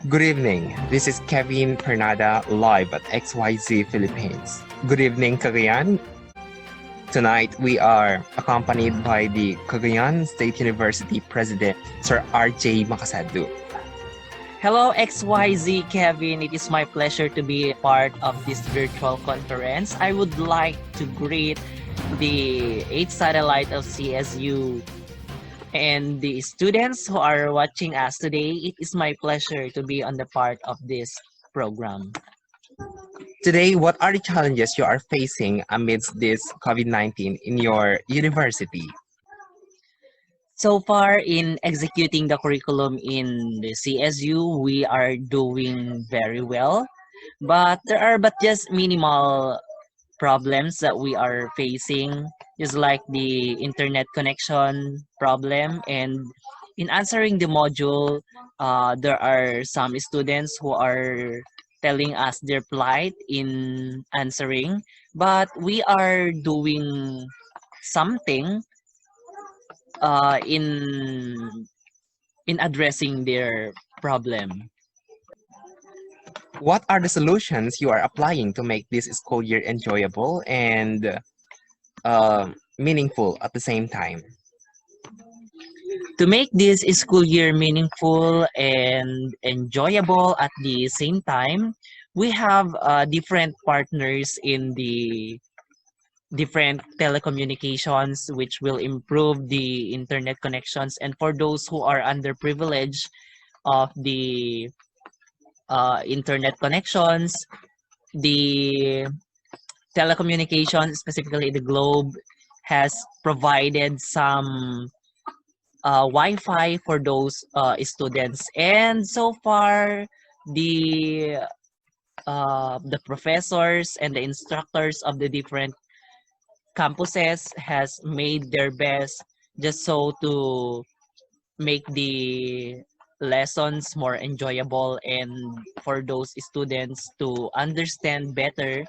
Good evening. This is Kevin Pernada live at XYZ Philippines. Good evening, Cagayan. Tonight we are accompanied by the Cagayan State University President, Sir RJ Makasadu. Hello, XYZ Kevin. It is my pleasure to be a part of this virtual conference. I would like to greet the 8th satellite of CSU and the students who are watching us today. It is my pleasure to be on the part of this program. Today, what are the challenges you are facing amidst this COVID-19 in your university? So far, in executing the curriculum in the CSU, we are doing very well. But there are just minimal problems that we are facing, just like the internet connection problem. And in answering the module, there are some students who are telling us their plight in answering, but we are doing something in addressing their problem. What are the solutions you are applying to make this school year enjoyable and meaningful at the same time? To make this school year meaningful and enjoyable at the same time, we have different partners in the different telecommunications which will improve the internet connections. And for those who are underprivileged of the internet connections, the telecommunications, specifically the Globe, has provided some Wi-Fi for those students. And so far, the the professors and the instructors of the different campuses has made their best just so to make the lessons more enjoyable and for those students to understand better.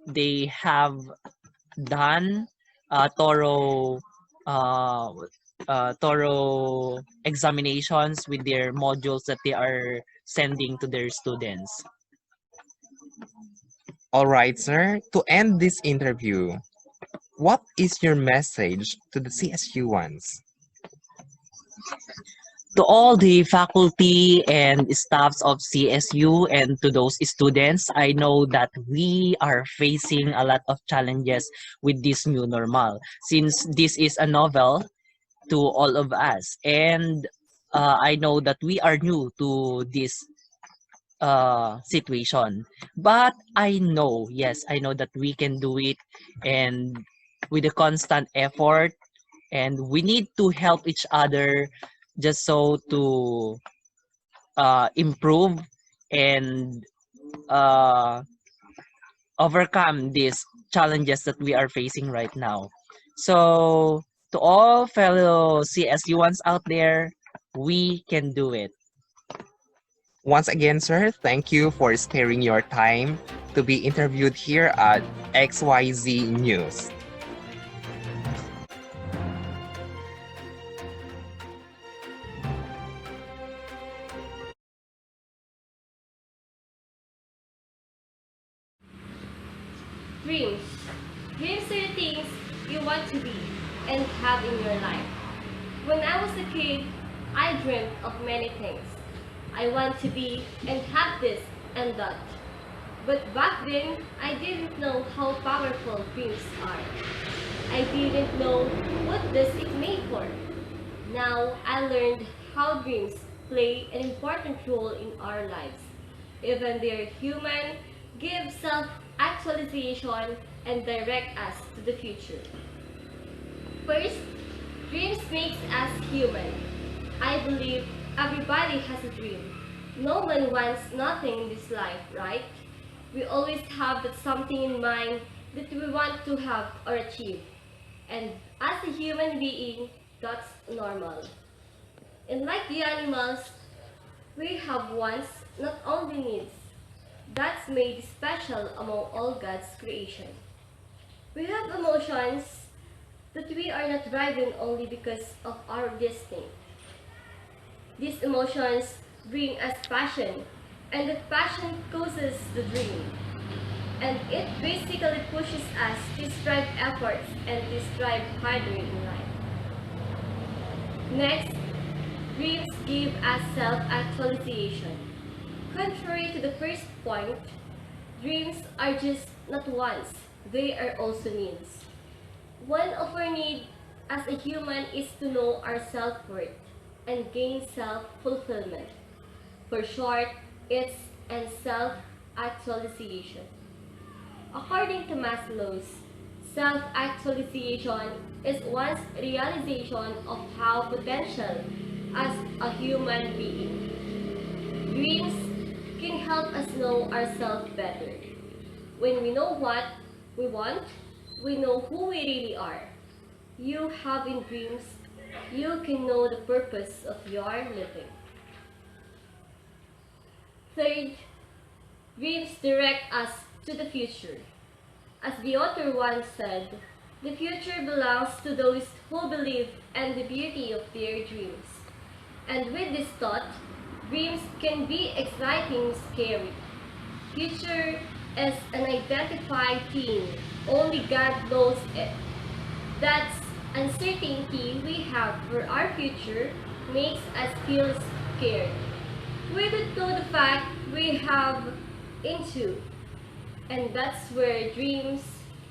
They have done thorough uh, thorough examinations with their modules that they are sending to their students. All right, sir. To end this interview, what is your message to the CSU ones? To all the faculty and staffs of CSU and to those students, I know that we are facing a lot of challenges with this new normal since this is a novel to all of us. And I know that we are new to this situation. But I know, yes, I know that we can do it, and with a constant effort, and we need to help each other just so to improve and uh, overcome these challenges that we are facing right now. So, to all fellow CSUans out there, we can do it. Once again, sir, thank you for sparing your time to be interviewed here at XYZ News. Dreams. Dreams are the things you want to be and have in your life. When I was a kid, I dreamt of many things. I want to be and have this and that. But back then, I didn't know how powerful dreams are. I didn't know what does it made for. Now I learned how dreams play an important role in our lives. Even they are human, give self-actualization, and direct us to the future. First, dreams makes us human. I believe everybody has a dream. No one wants nothing in this life, right? We always have that something in mind that we want to have or achieve. And as a human being, that's normal. And like the animals, we have wants, not only needs. That's made special among all God's creation. We have emotions that we are not driven only because of our destiny. These emotions bring us passion, and that passion causes the dream. And it basically pushes us to strive efforts and to strive harder in life. Next, dreams give us self-actualization. Contrary to the first point, dreams are just not wants, they are also needs. One of our needs as a human is to know our self-worth and gain self-fulfillment. For short, it's and self-actualization. According to Maslow's, self-actualization is one's realization of how potential as a human being. Dreams can help us know ourselves better. When we know what we want, we know who we really are. You having dreams, you can know the purpose of your living. Third, dreams direct us to the future. As the author once said, the future belongs to those who believe in the beauty of their dreams. And with this thought, dreams can be exciting, scary. Future is an identified thing, only God knows it. That uncertainty we have for our future makes us feel scared. We don't know the fact we have into, and that's where dreams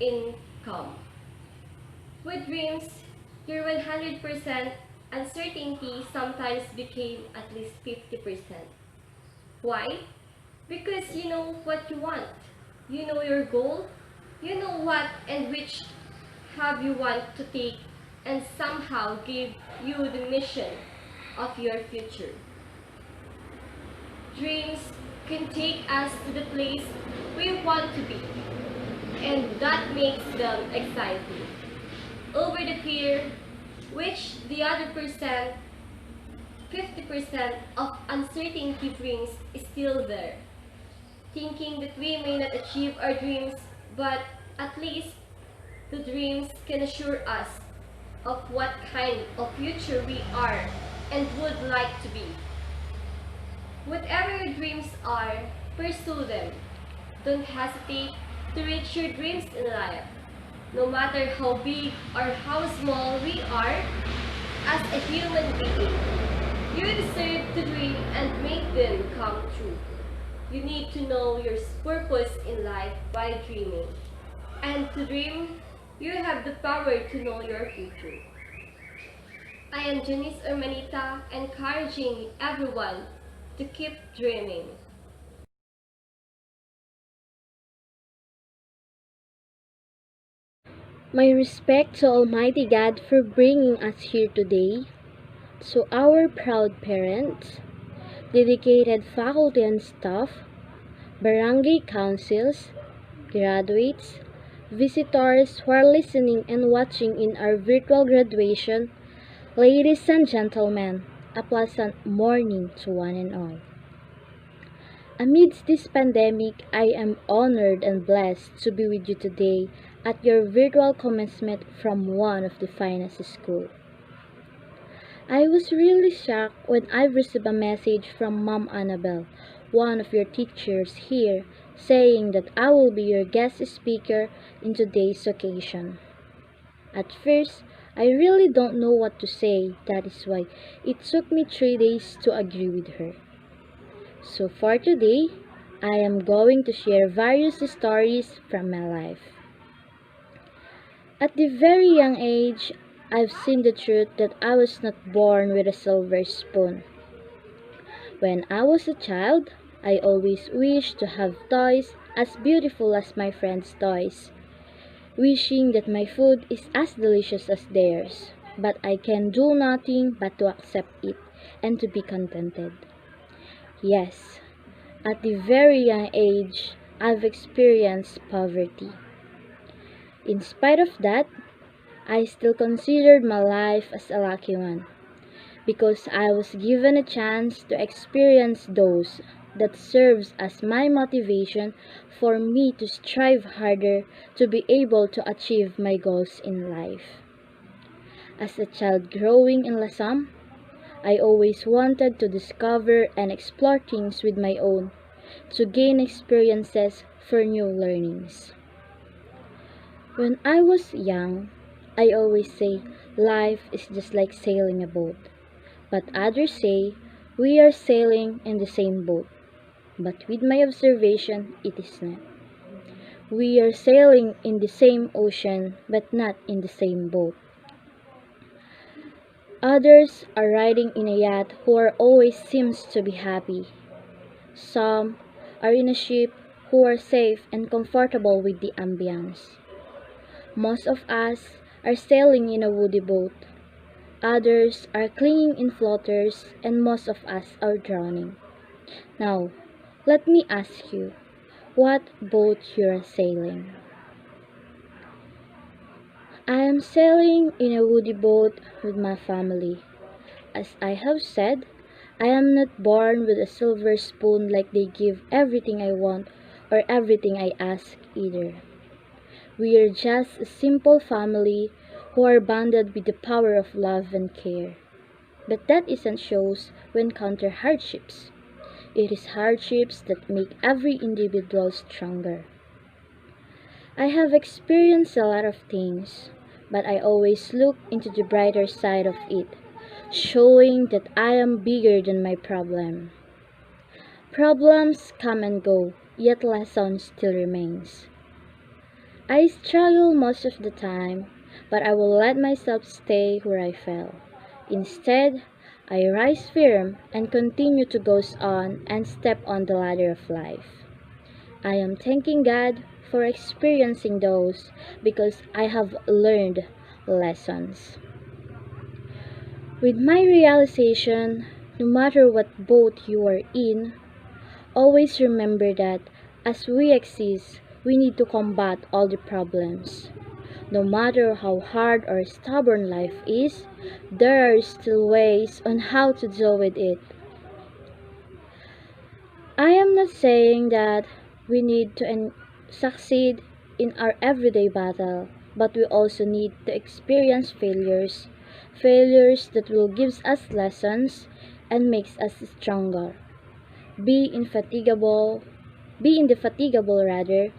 in come. With dreams, your 100% uncertainty sometimes became at least 50%. Why? Because you know what you want. You know your goal. You know what and which have you want to take and somehow give you the mission of your future. Dreams can take us to the place we want to be, and that makes them exciting. Over the fear, which the other 50% of uncertainty brings is still there. Thinking that we may not achieve our dreams, but at least the dreams can assure us of what kind of future we are and would like to be. Whatever your dreams are, pursue them. Don't hesitate to reach your dreams in life. No matter how big or how small we are, as a human being, you deserve to dream and make them come true. You need to know your purpose in life by dreaming. And to dream, you have the power to know your future. I am Janice Hermanita, encouraging everyone to keep dreaming. My respect to Almighty God for bringing us here today, to our proud parents, dedicated faculty and staff, barangay councils, graduates, visitors who are listening and watching in our virtual graduation, ladies and gentlemen, a pleasant morning to one and all. Amidst this pandemic, I am honored and blessed to be with you today at your virtual commencement from one of the finest schools. I was really shocked when I received a message from Mom Annabelle, one of your teachers here, saying that I will be your guest speaker in today's occasion. At first, I really don't know what to say, that is why it took me 3 days to agree with her. So for today, I am going to share various stories from my life. At the very young age, I've seen the truth that I was not born with a silver spoon. When I was a child, I always wished to have toys as beautiful as my friends' toys, wishing that my food is as delicious as theirs, but I can do nothing but to accept it and to be contented. Yes, at the very young age, I've experienced poverty. In spite of that, I still considered my life as a lucky one because I was given a chance to experience those that serves as my motivation for me to strive harder to be able to achieve my goals in life. As a child growing in Lasam, I always wanted to discover and explore things with my own, to gain experiences for new learnings. When I was young, I always say life is just like sailing a boat, but others say we are sailing in the same boat. But with my observation, it is not. We are sailing in the same ocean, but not in the same boat. Others are riding in a yacht who are always seems to be happy. Some are in a ship who are safe and comfortable with the ambience. Most of us are sailing in a woody boat. Others are clinging in floaters, and most of us are drowning. Now, let me ask you, what boat you are sailing? I am sailing in a woody boat with my family. As I have said, I am not born with a silver spoon like they give everything I want or everything I ask either. We are just a simple family who are bonded with the power of love and care. But that isn't shows we encounter hardships. It is hardships that make every individual stronger. I have experienced a lot of things, but I always look into the brighter side of it, showing that I am bigger than my problem. Problems come and go, yet lessons still remains. I struggle most of the time, but I will let myself stay where I fell. Instead, I rise firm and continue to go on and step on the ladder of life. I am thanking God for experiencing those because I have learned lessons. With my realization, no matter what boat you are in, always remember that as we exist, we need to combat all the problems. No matter how hard or stubborn life is, there are still ways on how to deal with it. I am not saying that we need to succeed in our everyday battle, but we also need to experience failures, failures that will give us lessons and makes us stronger. Be indefatigable, be indefatigable rather,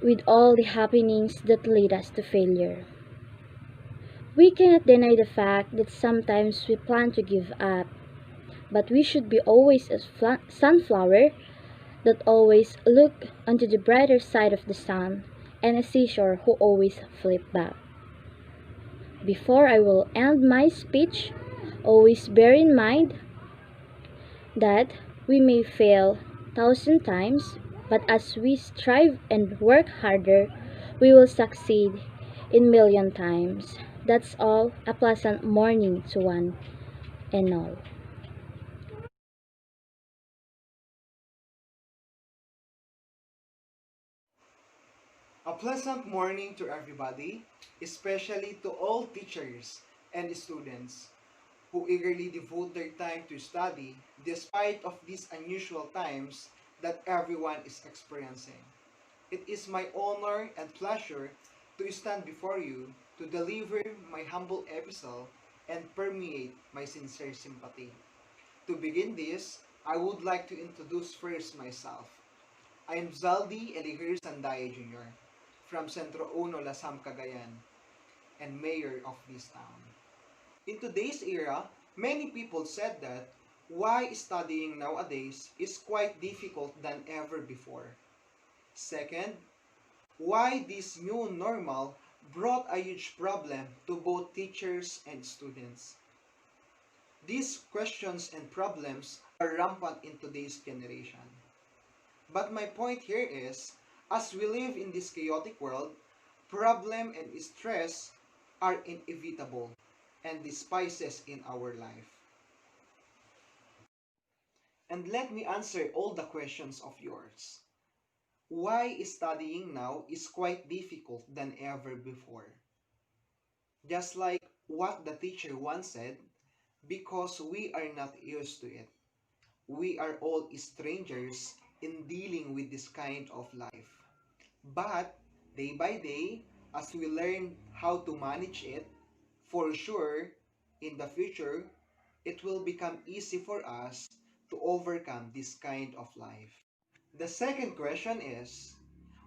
with all the happenings that lead us to failure. We cannot deny the fact that sometimes we plan to give up, but we should be always a sunflower that always look onto the brighter side of the sun and a seashore who always flip back. Before I will end my speech, always bear in mind that we may fail 1,000 times, but as we strive and work harder, we will succeed in million times. That's all. A pleasant morning to one and all. A pleasant morning to everybody, especially to all teachers and students who eagerly devote their time to study despite of these unusual times that everyone is experiencing. It is my honor and pleasure to stand before you to deliver my humble epistle and permeate my sincere sympathy. To begin this, I would like to introduce first myself. I am Zaldi Eligir Sandaye Jr. from Centro Uno, Lasam, Cagayan, and mayor of this town. In today's era, many people said that why studying nowadays is quite difficult than ever before. Second, why this new normal brought a huge problem to both teachers and students. These questions and problems are rampant in today's generation. But my point here is, as we live in this chaotic world, problem and stress are inevitable and despices in our life. And let me answer all the questions of yours. Why studying now is quite difficult than ever before? Just like what the teacher once said, because we are not used to it. We are all strangers in dealing with this kind of life. But day by day, as we learn how to manage it, for sure, in the future, it will become easy for us to overcome this kind of life. The second question is,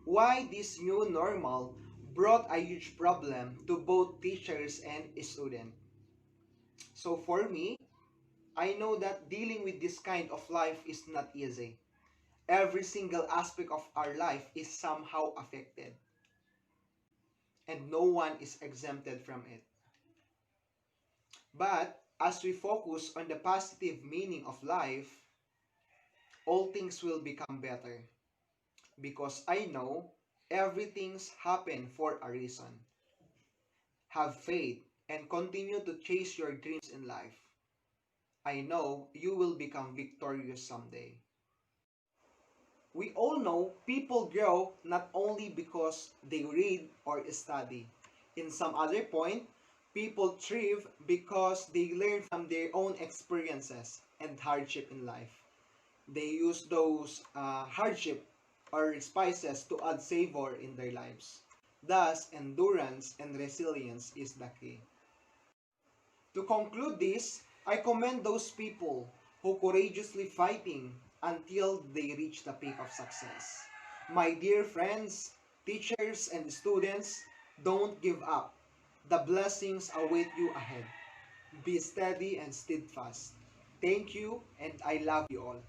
why this new normal brought a huge problem to both teachers and students? So for me, I know that dealing with this kind of life is not easy. Every single aspect of our life is somehow affected, and no one is exempted from it. But as we focus on the positive meaning of life, all things will become better because I know everything's happen for a reason. Have faith and continue to chase your dreams in life. I know you will become victorious someday. We all know people grow not only because they read or study. In some other point, people thrive because they learn from their own experiences and hardship in life. They use those hardship or spices to add savor in their lives. Thus, endurance and resilience is the key. To conclude this, I commend those people who courageously fighting until they reach the peak of success. My dear friends, teachers, and students, don't give up. The blessings await you ahead. Be steady and steadfast. Thank you, and I love you all.